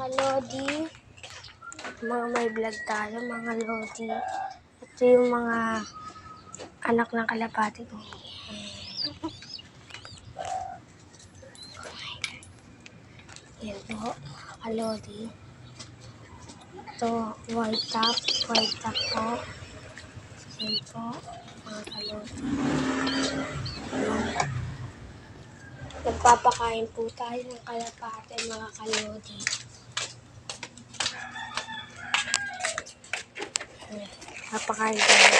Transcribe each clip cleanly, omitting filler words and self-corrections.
kalodi, mga may vlog tayo, mga lodi. Ito yung mga anak ng kalapati ko. Yan po, mga kalodi. Ito, white top po. Yan po, mga kalodi. Nagpapakain po tayo ng kalapati, mga kalodi. Napakain tayo.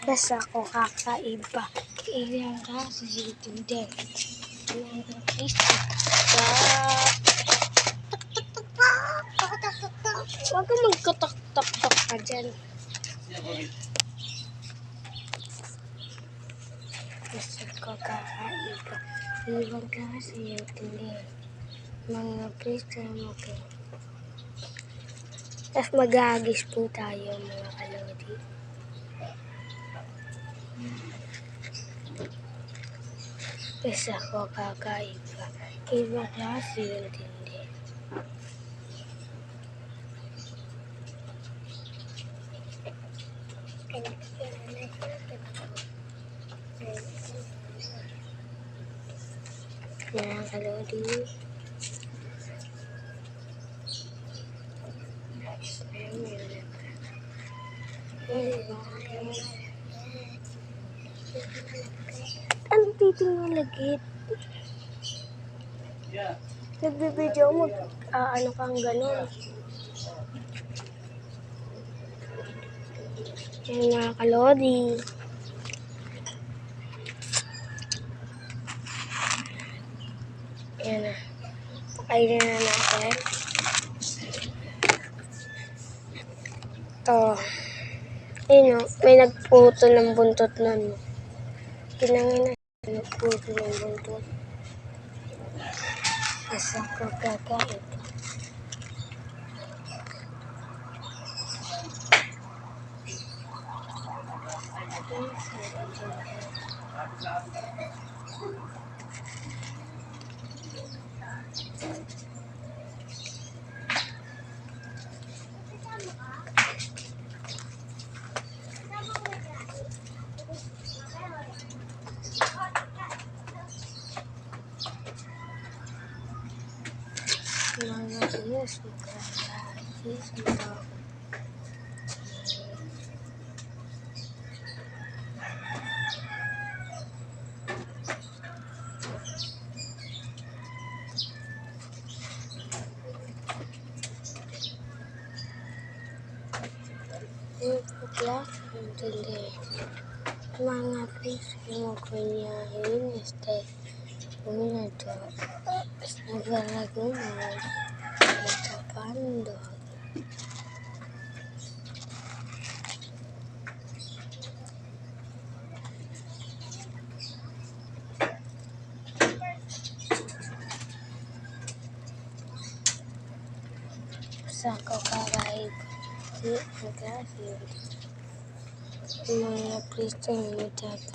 Basta ako kakaiba. Iyan ka sa YouTube din. Iyan ka sa Facebook. Huwag ka magkatok-tok-tok ka dyan. Basta ako kakaiba. Iyan ka sa YouTube din. Mga please mo ko. Tapos mag-aagis po tayo, mga kalodi. Kasi ako kakaiba. Ibang klase yung tindi. Mga kalodi. Ano titingin lagit? Nagbibideo mo, ano kang gano'n. Yan mga kalodi. Yan na. Pakainin na natin. Ito. Ayun o, may nagputo ng buntot nun. Kinangin na nagputo ng buntot. Kasi ako kakain. Mga Diyos, magkakais ito. Yung class, hindi. Mga please mo kunyahin, una to. Nagalago mo. Nagkapando. Sa kakaiba. Magkakasyon. Mga please mo dapat.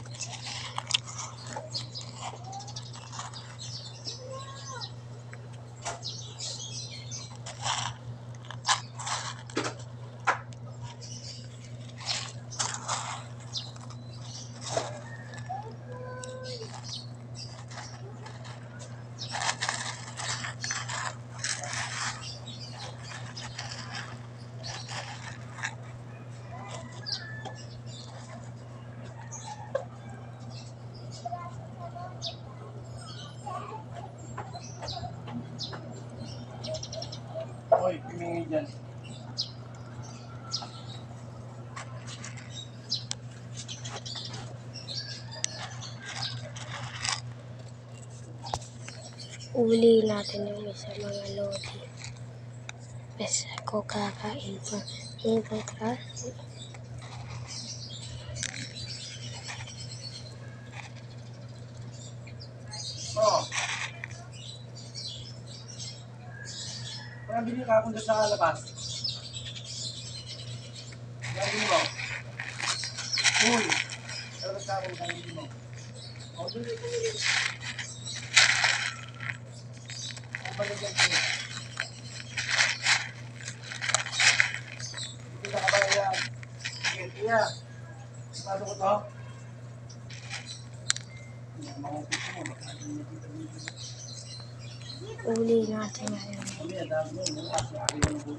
Hoy, pimingi dyan. Uli natin yung isa mga lodi. Basta ako kakaiba. Ibang klase. Oh. Parang bili ka kung doon sa labas. Gagawin mo. Uy. Pero sa akin, gagawin mo. O, bili. Balikan ko. Hindi na kabayan. Sige, kuya. Paano ko to? Mga pito mo. Uli natin ngayon. Hindi, ang dami mo. Mga akin mo na po.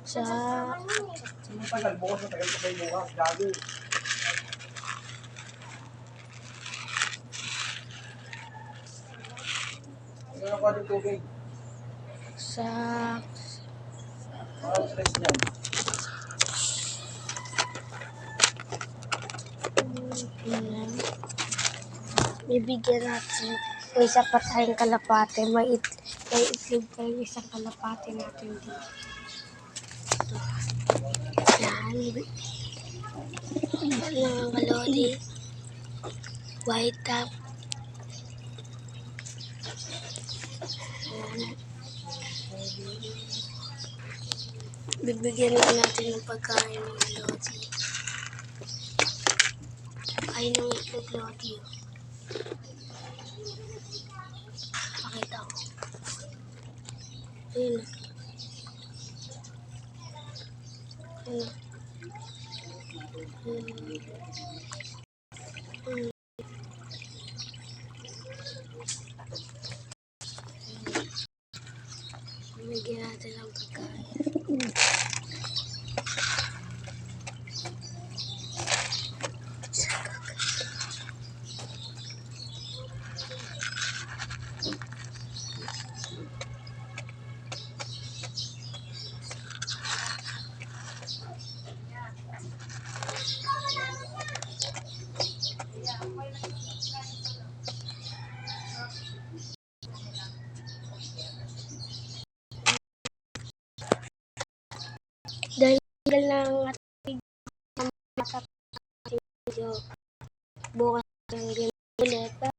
Sa Matagal bukas, matagal pa kayo bukas. Gago. Ano na ko ng tubig? sa Mga stress niyan. bibigyan natin yung isa pa tayong kalapate. May itlog pa yung isang kalapate natin dito. Yan. Yan mga kalodi. White top. Yan. Bibigyan lang natin ng pagkain ng lodi. Ay, ng itlog lodi. Pakita ko. Ayun. Ayun. Ayun. Bibigyan natin ng pagkain. Dahil lang ating matapos video, bukas ang ulit.